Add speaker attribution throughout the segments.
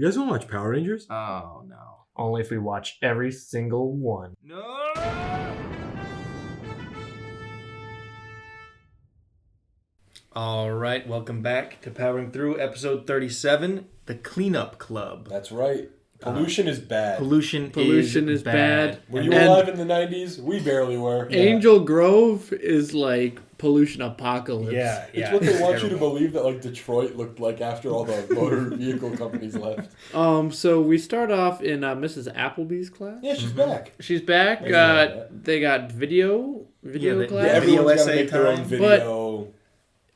Speaker 1: You guys want to watch Power Rangers?
Speaker 2: Oh, no.
Speaker 3: Only if we watch every single one.
Speaker 2: No! All right, welcome back to Powering Through, episode 37, The Cleanup Club.
Speaker 1: That's right. Pollution is bad.
Speaker 2: Pollution is
Speaker 4: bad.
Speaker 1: Were you alive in the 90s? We barely were.
Speaker 4: Angel Grove is like pollution apocalypse.
Speaker 2: Yeah.
Speaker 1: It's what they want you to believe that like Detroit looked like after all the motor vehicle companies left.
Speaker 4: So we start off in Mrs. Appleby's class.
Speaker 1: Yeah, she's back.
Speaker 4: She's back. They got video class.
Speaker 2: Yeah,
Speaker 1: everyone's got to
Speaker 2: essay
Speaker 1: make their own
Speaker 2: time.
Speaker 1: video.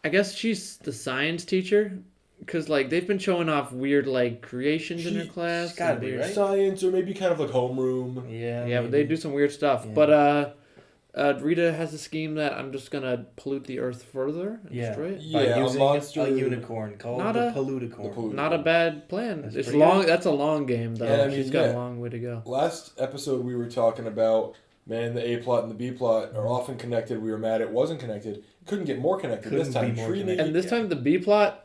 Speaker 4: I guess she's the science teacher. Because, like, they've been showing off weird, like, creations in her class.
Speaker 2: She's gotta be, right?
Speaker 1: Science or maybe kind of like homeroom.
Speaker 4: Yeah, but they do some weird stuff.
Speaker 2: Yeah.
Speaker 4: But Rita has a scheme that I'm just going to pollute the earth further and destroy it.
Speaker 2: By
Speaker 1: Yeah,
Speaker 2: using
Speaker 1: a monster.
Speaker 2: a unicorn called the Polluticorn.
Speaker 4: Not a bad plan.
Speaker 2: That's
Speaker 4: It's
Speaker 2: pretty
Speaker 4: long.
Speaker 2: good.
Speaker 4: That's a long game, though.
Speaker 1: Yeah, I mean,
Speaker 4: She's got a long way to go.
Speaker 1: Last episode we were talking about, man, the A plot and the B plot are often connected. We were mad it wasn't connected. Couldn't get more connected this time.
Speaker 4: And this time the B plot,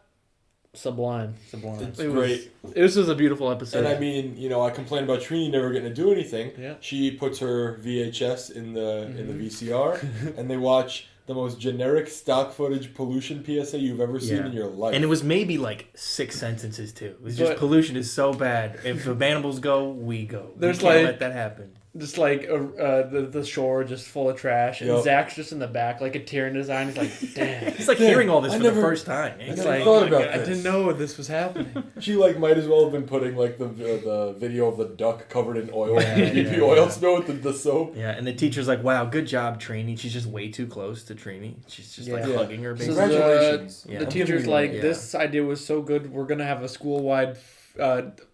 Speaker 4: sublime.
Speaker 1: It's great.
Speaker 4: This was a beautiful episode.
Speaker 1: And I mean, I complain about Trini never getting to do anything.
Speaker 4: Yeah.
Speaker 1: She puts her VHS in the VCR, and they watch the most generic stock footage pollution PSA you've ever seen in your life.
Speaker 2: And it was maybe like 6 sentences too. It was just pollution is so bad. If the animals go, we go. We can't let that happen.
Speaker 4: Just like the shore just full of trash, and Zach's just in the back like a tear in his eye, and he's like, damn.
Speaker 2: He's like hearing all this for the first time.
Speaker 1: I never thought about this.
Speaker 4: I didn't know this was happening.
Speaker 1: She might as well have been putting like the video of the duck covered in oil, BP oil spill with the soap.
Speaker 2: Yeah, and the teacher's like, wow, good job, Trini. She's just way too close to Trini. She's just like hugging her. Basically.
Speaker 1: Congratulations.
Speaker 4: The teacher's like, this idea was so good, we're going to have a school-wide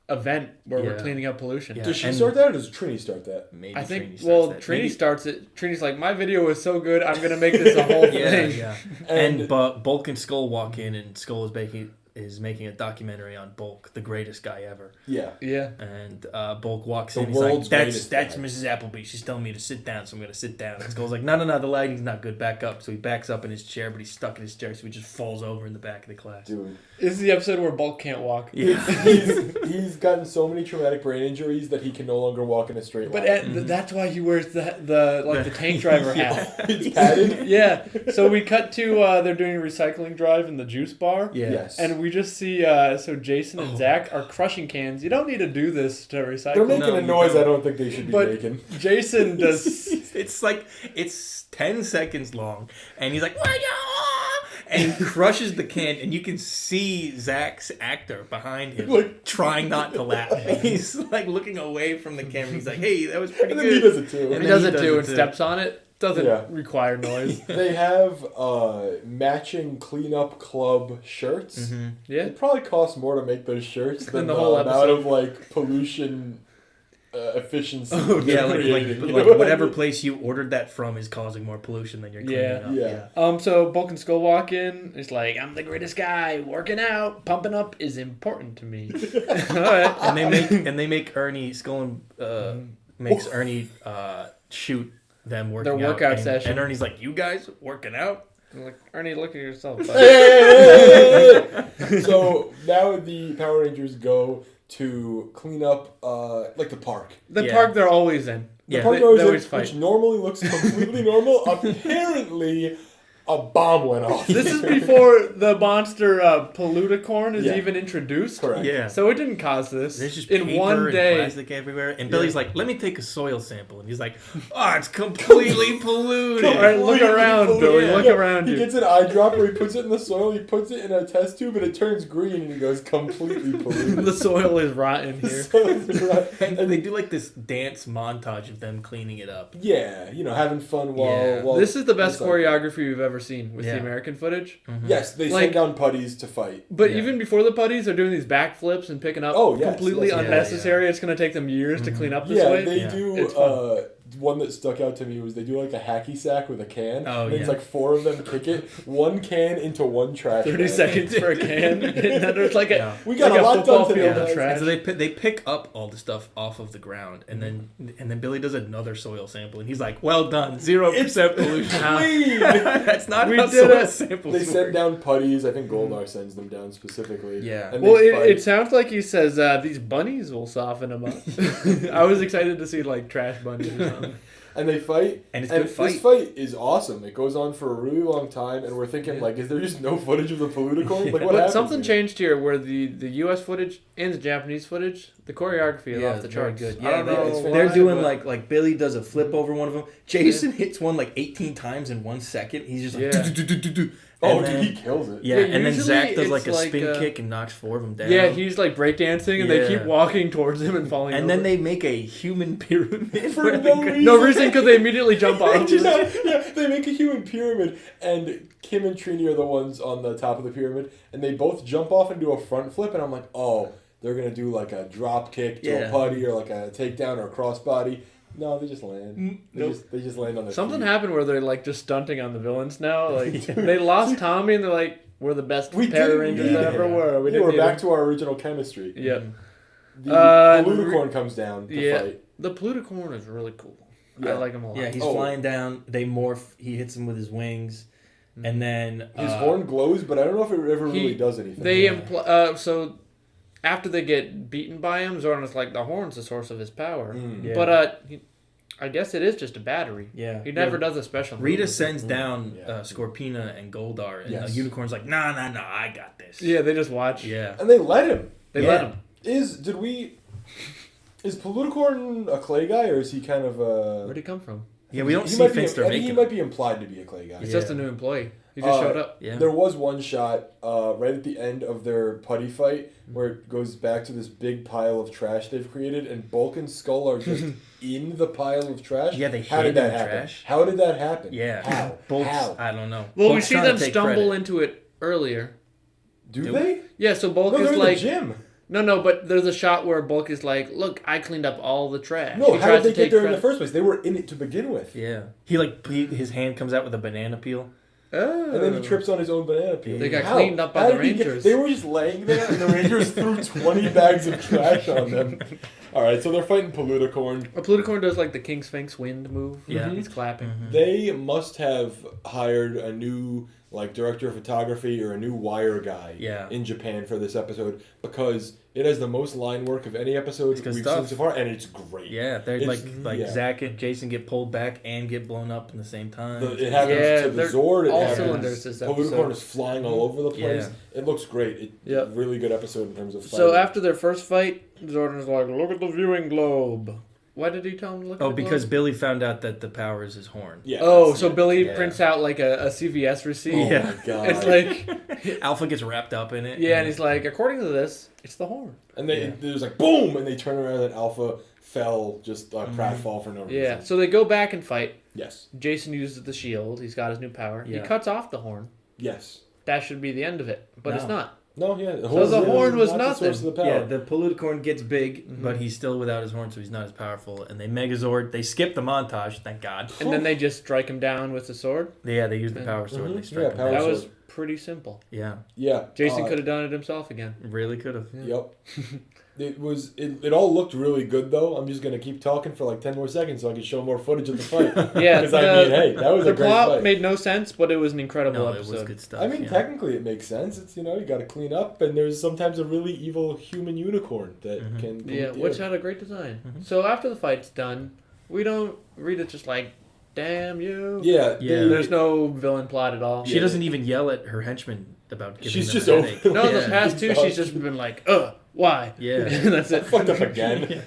Speaker 4: event where we're cleaning up pollution.
Speaker 1: Yeah. Does she start that or does Trini start that?
Speaker 2: Maybe
Speaker 4: I think,
Speaker 2: Trini
Speaker 4: starts it. Trini's like, my video is so good, I'm going to make this a whole thing.
Speaker 2: Yeah. And Bulk and Skull walk in, and Skull is making a documentary on Bulk, the greatest guy ever.
Speaker 1: Yeah.
Speaker 4: Yeah.
Speaker 2: And Bulk walks in, he's like, that's Mrs. Appleby. She's telling me to sit down, so I'm going to sit down. And Skull's like, no, the lighting's not good. Back up. So he backs up in his chair, but he's stuck in his chair, so he just falls over in the back of the class.
Speaker 1: Dude.
Speaker 4: This is the episode where Bulk can't walk.
Speaker 2: Yeah.
Speaker 1: he's gotten so many traumatic brain injuries that he can no longer walk in a straight line.
Speaker 4: But that's why he wears the tank driver hat.
Speaker 1: It's padded?
Speaker 4: Yeah. So we cut to, they're doing a recycling drive in the juice bar.
Speaker 2: Yeah.
Speaker 1: Yes.
Speaker 4: And we just see, so Jason and Zach are crushing cans. You don't need to do this to recycle.
Speaker 1: They're making a noise I don't think they should be making.
Speaker 4: Jason does...
Speaker 2: It's 10 seconds long, and he's like, and he crushes the can, and you can see Zach's actor behind him, trying not to laugh. He's like looking away from the camera. He's like, hey, that was pretty good.
Speaker 1: And then he does it too.
Speaker 4: And he does it too and steps on it. Doesn't require noise.
Speaker 1: They have matching cleanup club shirts.
Speaker 2: Mm-hmm.
Speaker 4: Yeah.
Speaker 1: It probably costs more to make those shirts than
Speaker 4: the whole
Speaker 1: amount
Speaker 4: episode.
Speaker 1: of efficiency.
Speaker 2: Yeah, like whatever place you ordered that from is causing more pollution than you're cleaning up.
Speaker 1: Yeah.
Speaker 4: So Bulk and Skull walk in. It's like, I'm the greatest guy. Working out, pumping up is important to me. All right.
Speaker 2: And they make Ernie makes Ernie shoot them working out.
Speaker 4: Their workout session.
Speaker 2: And Ernie's like, you guys working out?
Speaker 4: I'm like, Ernie, look at yourself.
Speaker 1: So now the Power Rangers go to clean up the park.
Speaker 4: The park they're always in.
Speaker 1: The park they're always in, which normally looks completely normal. Apparently, a bomb went off.
Speaker 4: This is before the monster Polluticorn is even introduced.
Speaker 1: Correct.
Speaker 2: Yeah.
Speaker 4: So it didn't cause this.
Speaker 2: There's just
Speaker 4: in
Speaker 2: paper
Speaker 4: one day.
Speaker 2: and plastic everywhere. And Billy's like, let me take a soil sample. And he's like, oh, it's completely polluted.
Speaker 4: All right, look around, Billy. Look around
Speaker 1: you.
Speaker 4: you.
Speaker 1: He gets an eyedropper, he puts it in the soil, he puts it in a test tube, and it turns green, and he goes, completely polluted.
Speaker 4: The soil is rotten here.
Speaker 2: And they do like this dance montage of them cleaning it up.
Speaker 1: Yeah, having fun while
Speaker 4: this is the best choreography we've ever seen with the American footage.
Speaker 2: Mm-hmm.
Speaker 1: Yes, they send down putties to fight.
Speaker 4: But even before the putties, they're doing these backflips and picking up completely unnecessary. It's going to take them years to clean up this way.
Speaker 1: They do one that stuck out to me was they do like a hacky sack with a can.
Speaker 2: Oh,
Speaker 1: and it's
Speaker 2: yeah.
Speaker 1: like 4 of them kick it, 1 can into 1 trash
Speaker 4: 30
Speaker 1: can.
Speaker 4: seconds per can. And then there's like a,
Speaker 2: Yeah.
Speaker 1: We got
Speaker 4: like
Speaker 1: a lot
Speaker 4: football
Speaker 1: done today,
Speaker 4: field of
Speaker 1: guys.
Speaker 4: trash.
Speaker 2: And so they pick up all the stuff off of the ground, and then Billy does another soil sample, and he's like, "Well done, 0% pollution."
Speaker 1: Clean!
Speaker 2: That's not
Speaker 4: We
Speaker 2: how
Speaker 4: did
Speaker 2: soil
Speaker 4: it.
Speaker 2: samples
Speaker 1: They
Speaker 2: work.
Speaker 1: send down putties. I think Goldar sends them down specifically.
Speaker 2: Yeah.
Speaker 1: And
Speaker 4: Well,
Speaker 1: they fight.
Speaker 4: it sounds like he says these bunnies will soften him up. I was excited to see like trash bunnies or something.
Speaker 1: And they fight.
Speaker 2: And it's a good fight.
Speaker 1: This fight is awesome. It goes on for a really long time, and we're thinking, like, is there just no footage of the Polluticorn? Like, what
Speaker 4: But
Speaker 1: happened
Speaker 4: something
Speaker 1: here?
Speaker 4: changed here where the US footage and the Japanese footage, the choreography is off the
Speaker 2: very
Speaker 4: charts.
Speaker 2: good.
Speaker 4: I
Speaker 2: Yeah,
Speaker 4: don't know
Speaker 1: it's
Speaker 4: why,
Speaker 2: they're doing
Speaker 4: but-
Speaker 2: like Billy does a flip over one of them. Jason hits one like 18 times in 1 second. He's just like,
Speaker 4: Yeah.
Speaker 2: do-do-do-do-do.
Speaker 1: Oh,
Speaker 2: And
Speaker 1: dude,
Speaker 2: then-
Speaker 1: he kills it.
Speaker 2: Yeah,
Speaker 4: Yeah,
Speaker 2: and then
Speaker 4: usually
Speaker 2: Zach does like
Speaker 4: it's
Speaker 2: a
Speaker 4: like,
Speaker 2: spin kick and knocks 4 of them down.
Speaker 4: Yeah, he's like breakdancing and they
Speaker 2: Yeah.
Speaker 4: keep walking towards him and falling
Speaker 2: and
Speaker 4: over.
Speaker 2: then they make a human pyramid
Speaker 1: For
Speaker 2: where
Speaker 1: no
Speaker 2: they-
Speaker 1: reason.
Speaker 4: No reason because they immediately jump off.
Speaker 1: Yeah, they make a human pyramid, and Kim and Trini are the ones on the top of the pyramid, and they both jump off and do a front flip, and I'm like, oh, they're gonna do like a drop kick to
Speaker 2: Yeah.
Speaker 1: a putty or like a takedown or a crossbody. No, they just land. They just land on their
Speaker 4: Something
Speaker 1: feet.
Speaker 4: happened where they're like just stunting on the villains now. Like they lost Tommy and they're like, we're the best
Speaker 1: We
Speaker 4: Power
Speaker 1: didn't
Speaker 4: Rangers
Speaker 1: need
Speaker 4: that
Speaker 1: it.
Speaker 4: ever were. We
Speaker 1: Yeah,
Speaker 4: didn't
Speaker 1: we're
Speaker 4: need
Speaker 1: back
Speaker 4: it.
Speaker 1: to our original chemistry.
Speaker 4: Yeah.
Speaker 1: The
Speaker 4: Uh,
Speaker 1: Polluticorn comes down to
Speaker 4: Yeah.
Speaker 1: fight.
Speaker 4: The Polluticorn is really cool. I
Speaker 1: Yeah.
Speaker 4: like him a lot.
Speaker 2: Yeah, he's
Speaker 1: Oh.
Speaker 2: flying down. They morph. He hits him with his wings, and then
Speaker 1: His horn glows, but I don't know if it ever
Speaker 4: he-
Speaker 1: really does anything.
Speaker 4: They
Speaker 2: Yeah.
Speaker 4: so after they get beaten by him, Zordon's like the horn's the source of his power.
Speaker 2: Yeah.
Speaker 4: But I guess it is just a battery.
Speaker 2: Yeah.
Speaker 4: He never does a special.
Speaker 2: Rita
Speaker 4: move.
Speaker 2: sends down
Speaker 1: Yeah.
Speaker 2: Scorpina and Goldar, and
Speaker 1: Yes.
Speaker 2: the Unicorn's like, nah, I got this.
Speaker 4: Yeah, they just watch.
Speaker 2: Yeah.
Speaker 1: And they let him.
Speaker 4: They
Speaker 2: Yeah.
Speaker 4: let him.
Speaker 1: Is Polluticorn a clay guy, or is he kind of a...
Speaker 4: Where'd he come from?
Speaker 2: Yeah, we don't
Speaker 1: He
Speaker 2: see
Speaker 1: might be-
Speaker 2: Finster
Speaker 1: I think
Speaker 2: make
Speaker 1: he
Speaker 2: it.
Speaker 1: might be implied to be a clay guy.
Speaker 4: He's
Speaker 2: Yeah.
Speaker 4: just a new employee. He just showed up.
Speaker 2: Yeah.
Speaker 1: There was one shot right at the end of their putty fight where it goes back to this big pile of trash they've created, and Bulk and Skull are just in the pile of trash.
Speaker 2: Yeah, they
Speaker 1: How
Speaker 2: hid
Speaker 1: did that
Speaker 2: in the
Speaker 1: happen?
Speaker 2: trash.
Speaker 1: How did that happen?
Speaker 2: Yeah.
Speaker 1: How?
Speaker 2: Bolts,
Speaker 1: How?
Speaker 2: I don't know.
Speaker 4: Well, we
Speaker 2: Bolt's
Speaker 4: see
Speaker 2: trying to
Speaker 4: them
Speaker 2: take
Speaker 4: stumble
Speaker 2: credit.
Speaker 4: into it earlier.
Speaker 1: Do
Speaker 2: Do
Speaker 1: they?
Speaker 4: Yeah, so Bulk
Speaker 1: No, they're
Speaker 4: is
Speaker 1: in
Speaker 4: like
Speaker 1: the gym.
Speaker 4: no, but there's a shot where Bulk is like, "Look, I cleaned up all the trash."
Speaker 1: No,
Speaker 4: He
Speaker 1: how
Speaker 4: tries
Speaker 1: did they
Speaker 4: to
Speaker 1: get
Speaker 4: take
Speaker 1: there in
Speaker 4: credit.
Speaker 1: the first place? They were in it to begin with.
Speaker 2: Yeah. His hand comes out with a banana peel.
Speaker 4: Oh.
Speaker 1: And then he trips on his own banana peel.
Speaker 4: They got
Speaker 1: How?
Speaker 4: cleaned up by
Speaker 1: How
Speaker 4: the
Speaker 1: did he get-
Speaker 4: Rangers.
Speaker 1: They were just laying there, and the Rangers threw 20 bags of trash on them. All right, so they're fighting Polluticorn.
Speaker 4: A Pluticorn does like the King Sphinx wind move.
Speaker 2: Yeah.
Speaker 4: He's clapping.
Speaker 1: They must have hired a new director of photography or a new wire guy
Speaker 2: Yeah.
Speaker 1: in Japan for this episode, because it has the most line work of any episode
Speaker 2: It's good
Speaker 1: we've
Speaker 2: stuff.
Speaker 1: seen so far, and it's great.
Speaker 2: Yeah, they're
Speaker 1: It's-
Speaker 2: like
Speaker 1: yeah.
Speaker 2: Zach and Jason get pulled back and get blown up in the same time.
Speaker 1: It happens
Speaker 4: Yeah,
Speaker 1: to the
Speaker 4: they're
Speaker 1: Zord. It
Speaker 4: all
Speaker 1: happens.
Speaker 4: cylinders this episode.
Speaker 1: Polluticorn is flying all over the place.
Speaker 2: Yeah.
Speaker 1: It looks great.
Speaker 4: Yep.
Speaker 1: Really good episode in terms of fighting.
Speaker 4: So after their first fight, Zordon's like, "Look at the viewing globe." Why did he tell him to look at the
Speaker 2: because
Speaker 4: globe?
Speaker 2: Billy found out that the power is his horn.
Speaker 1: Yeah.
Speaker 4: Oh,
Speaker 1: that's
Speaker 4: so
Speaker 1: it.
Speaker 4: Billy
Speaker 2: Yeah.
Speaker 4: prints out like a CVS receipt.
Speaker 1: Oh
Speaker 2: Yeah.
Speaker 1: my god.
Speaker 4: It's like,
Speaker 2: Alpha gets wrapped up in it.
Speaker 4: yeah, and he's like, according to this, it's the horn.
Speaker 1: And they
Speaker 2: Yeah.
Speaker 1: there's like boom, and they turn around and Alpha fell, just pratfall for no reason.
Speaker 4: Yeah, so they go back and fight.
Speaker 1: Yes.
Speaker 4: Jason uses the shield. He's got his new power.
Speaker 2: Yeah.
Speaker 4: He cuts off the horn.
Speaker 1: Yes.
Speaker 4: That should be the end of it, but it's
Speaker 2: No.
Speaker 4: not.
Speaker 1: No, yeah. The
Speaker 4: So the horn was
Speaker 1: not the source of the power.
Speaker 2: Yeah, the Polluticorn gets big, but he's still without his horn, so he's not as powerful. And they Megazord. They skip the montage, thank God.
Speaker 4: And then they just strike him down with the sword.
Speaker 2: Yeah, they use the power sword.
Speaker 1: Mhm.
Speaker 2: They strike
Speaker 1: Yeah,
Speaker 2: him
Speaker 1: power
Speaker 2: down.
Speaker 4: That was
Speaker 1: sword.
Speaker 4: pretty simple.
Speaker 2: Yeah,
Speaker 1: Yeah.
Speaker 4: Jason could have done it himself again.
Speaker 2: really could have.
Speaker 1: Yep. It all looked really good though. I'm just gonna keep talking for like 10 more seconds so I can show more footage of the fight.
Speaker 4: Yeah,
Speaker 1: Because I mean, hey, that was
Speaker 4: the
Speaker 1: a great
Speaker 4: plot
Speaker 1: fight.
Speaker 4: made no sense, but it was an incredible
Speaker 2: No, it
Speaker 4: episode.
Speaker 2: was good stuff.
Speaker 1: I mean,
Speaker 2: yeah.
Speaker 1: technically it makes sense. It's, you got to clean up, and there's sometimes a really evil human unicorn that can.
Speaker 4: Yeah,
Speaker 1: pollute the
Speaker 4: which
Speaker 1: air.
Speaker 4: had a great design. So after the fight's done, we don't read it just like, "Damn you."
Speaker 1: Yeah.
Speaker 2: Yeah.
Speaker 4: There's no villain plot at all.
Speaker 2: She doesn't even yell at her henchmen about giving
Speaker 1: She's
Speaker 2: them
Speaker 1: just
Speaker 2: a
Speaker 1: over.
Speaker 2: headache.
Speaker 4: No, the
Speaker 2: Yeah.
Speaker 4: past two, she's just been like, why?
Speaker 2: Yeah.
Speaker 4: And that's it.
Speaker 1: Fucked up again.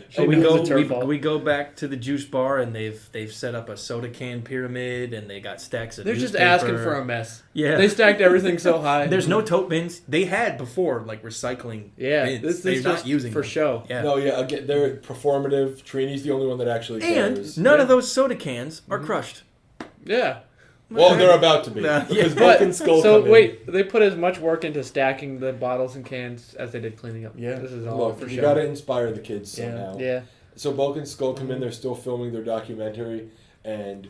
Speaker 4: She
Speaker 2: we
Speaker 4: knows it's her
Speaker 2: go.
Speaker 4: fault.
Speaker 2: We go back to the juice bar, and they've set up a soda can pyramid, and they got stacks of.
Speaker 4: They're just
Speaker 2: newspaper.
Speaker 4: asking for a mess.
Speaker 2: Yeah.
Speaker 4: They stacked everything so high.
Speaker 2: There's no tote bins. They had before, like recycling.
Speaker 4: Yeah,
Speaker 2: bins.
Speaker 4: this
Speaker 2: They're
Speaker 4: is
Speaker 2: not
Speaker 4: just
Speaker 2: using
Speaker 4: for
Speaker 2: them.
Speaker 4: show.
Speaker 2: Yeah.
Speaker 1: No, yeah, again, they're performative. Trini's the only one that actually
Speaker 2: And
Speaker 1: cares.
Speaker 2: none of those soda cans are
Speaker 4: Mm-hmm.
Speaker 2: crushed.
Speaker 4: Yeah.
Speaker 1: Well, they're about to be.
Speaker 2: Nah,
Speaker 1: Because
Speaker 2: yeah.
Speaker 1: Bulk and Skull
Speaker 4: So
Speaker 1: come in.
Speaker 4: wait, they put as much work into stacking the bottles and cans as they did cleaning up.
Speaker 2: Yeah.
Speaker 4: This is all
Speaker 1: Look,
Speaker 4: for
Speaker 1: you
Speaker 4: show.
Speaker 1: got to inspire the kids
Speaker 2: Yeah.
Speaker 1: somehow.
Speaker 4: Yeah.
Speaker 1: So Bulk and Skull come in. They're still filming their documentary, and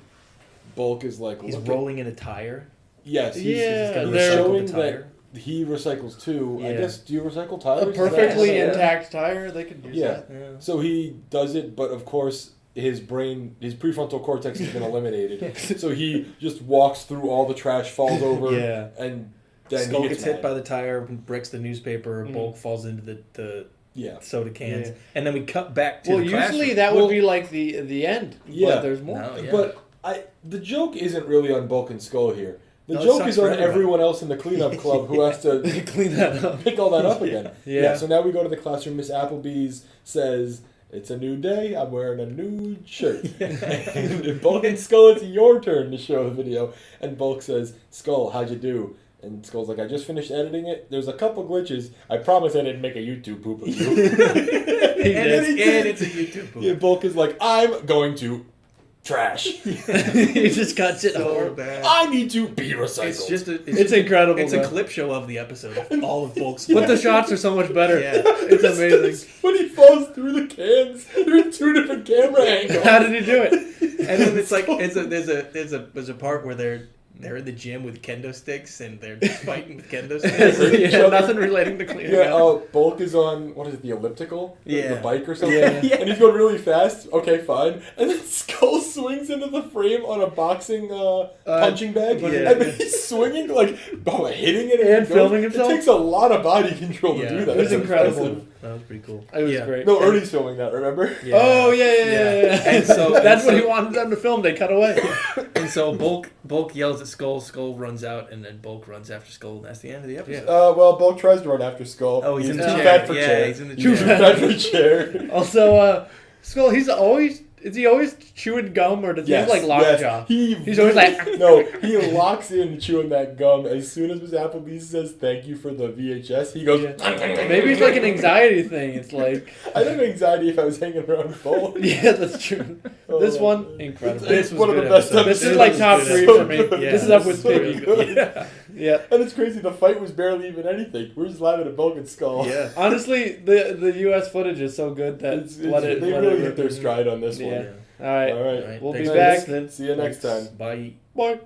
Speaker 1: Bulk is like,
Speaker 2: He's
Speaker 1: "Look
Speaker 2: rolling in a tire.
Speaker 1: Yes, he's
Speaker 4: Yeah,
Speaker 1: he's
Speaker 4: they're-
Speaker 1: showing
Speaker 2: the tire.
Speaker 1: that he recycles too. I
Speaker 2: Yeah.
Speaker 1: guess, do you recycle
Speaker 4: A
Speaker 1: tires?
Speaker 4: perfectly
Speaker 1: Yeah.
Speaker 4: intact tire, they could use
Speaker 1: Yeah.
Speaker 4: that.
Speaker 2: Yeah.
Speaker 1: So he does it, but of course his brain, his prefrontal cortex has been eliminated. So he just walks through all the trash, falls over,
Speaker 4: Yeah.
Speaker 1: and then
Speaker 2: Skull
Speaker 1: he
Speaker 2: gets hit by the tire, breaks the newspaper. Bulk falls into the
Speaker 1: Yeah.
Speaker 2: soda cans,
Speaker 4: Yeah.
Speaker 2: and then we cut back to
Speaker 4: Well,
Speaker 2: the
Speaker 4: usually
Speaker 2: classroom.
Speaker 4: that
Speaker 1: Well-
Speaker 4: would be like the end.
Speaker 1: Yeah.
Speaker 4: But there's more.
Speaker 2: No, yeah.
Speaker 1: But the joke isn't really on Bulk and Skull here. The
Speaker 2: No, it
Speaker 1: joke
Speaker 2: sucks
Speaker 1: is
Speaker 2: for
Speaker 1: on
Speaker 2: everybody.
Speaker 1: everyone else in the cleanup club who has to
Speaker 4: Clean that up.
Speaker 1: pick all that up again.
Speaker 4: Yeah.
Speaker 1: So now we go to the classroom. Miss Applebee's says, "It's a new day. I'm wearing a new shirt." And Bulk and Skull, it's your turn to show the video. And Bulk says, "Skull, how'd you do?" And Skull's like, "I just finished editing it. There's a couple glitches. I promise I didn't make a YouTube poop of you."
Speaker 2: and it's a YouTube poop.
Speaker 1: Yeah, Bulk is like, "I'm going to trash.
Speaker 4: He just cuts it
Speaker 2: So
Speaker 4: hard.
Speaker 2: bad.
Speaker 1: I need to be recycled."
Speaker 2: It's just
Speaker 4: It's incredible.
Speaker 2: It's a
Speaker 4: though.
Speaker 2: clip show of the episode of all of Bulk's.
Speaker 4: But the shots are so much better.
Speaker 2: Yeah.
Speaker 4: It's amazing.
Speaker 1: When he falls through the cans, they're in two different camera angles.
Speaker 4: How did he do it?
Speaker 2: And then it's like there's a part where they're in the gym with kendo sticks and they're fighting with kendo sticks.
Speaker 4: Yeah, nothing relating to cleaning
Speaker 1: Yeah,
Speaker 4: up.
Speaker 1: Bulk is on, what is it, the elliptical?
Speaker 2: Yeah.
Speaker 1: The bike or something?
Speaker 4: Yeah.
Speaker 1: And he's going really fast. Okay, fine. And then Skull swings into the frame on a boxing punching bag.
Speaker 4: yeah.
Speaker 1: And then he's swinging, like, hitting it.
Speaker 4: And
Speaker 1: he
Speaker 4: filming himself?
Speaker 1: It takes a lot of body control
Speaker 2: Yeah.
Speaker 1: to do that.
Speaker 4: It was
Speaker 1: It's
Speaker 4: incredible.
Speaker 1: impressive.
Speaker 2: That was pretty cool.
Speaker 4: It was
Speaker 2: Yeah.
Speaker 4: great.
Speaker 1: No, Ernie's filming that, remember?
Speaker 2: Yeah.
Speaker 4: Oh yeah.
Speaker 2: And so-
Speaker 4: that's
Speaker 2: and
Speaker 4: what
Speaker 2: so-
Speaker 4: he wanted them to film. They cut away.
Speaker 2: And so Bulk yells at Skull. Skull runs out, and then Bulk runs after Skull. And that's the end of the episode.
Speaker 1: Well, Bulk tries to run after Skull.
Speaker 2: Oh, he's in the
Speaker 1: too
Speaker 2: chair.
Speaker 1: fat for
Speaker 2: Yeah,
Speaker 1: chair.
Speaker 2: he's in the
Speaker 1: Too
Speaker 2: chair.
Speaker 1: fat for chair.
Speaker 4: Also, Skull. Is he always chewing gum or does he have like lockjaw? He's always like
Speaker 1: No, he locks in chewing that gum. As soon as Miss Applebee says thank you for the VHS, he goes.
Speaker 4: Maybe it's like an anxiety thing. It's like
Speaker 1: I'd have anxiety if I was hanging around with Bulk.
Speaker 4: yeah, that's true.
Speaker 1: Oh,
Speaker 4: This
Speaker 1: man.
Speaker 4: one incredible.
Speaker 1: It's
Speaker 2: was
Speaker 1: one of the
Speaker 2: good
Speaker 1: best
Speaker 2: episode.
Speaker 1: episodes.
Speaker 4: This is like
Speaker 2: was
Speaker 4: top
Speaker 2: good
Speaker 4: three
Speaker 2: episode.
Speaker 4: for me.
Speaker 2: Yeah.
Speaker 4: This is up with
Speaker 1: So
Speaker 4: Piggy.
Speaker 1: good.
Speaker 4: Yeah.
Speaker 1: And it's crazy. The fight was barely even anything. We're just laughing at Bulk and Skull.
Speaker 2: Yeah.
Speaker 4: Honestly, the U.S. footage is so good that
Speaker 1: They really hit their stride on this
Speaker 4: Yeah.
Speaker 1: one.
Speaker 4: All right.
Speaker 1: All right.
Speaker 2: All right,
Speaker 4: We'll be
Speaker 2: thanks for
Speaker 4: back.
Speaker 2: listening.
Speaker 1: See you next time.
Speaker 2: Bye.
Speaker 4: Bye.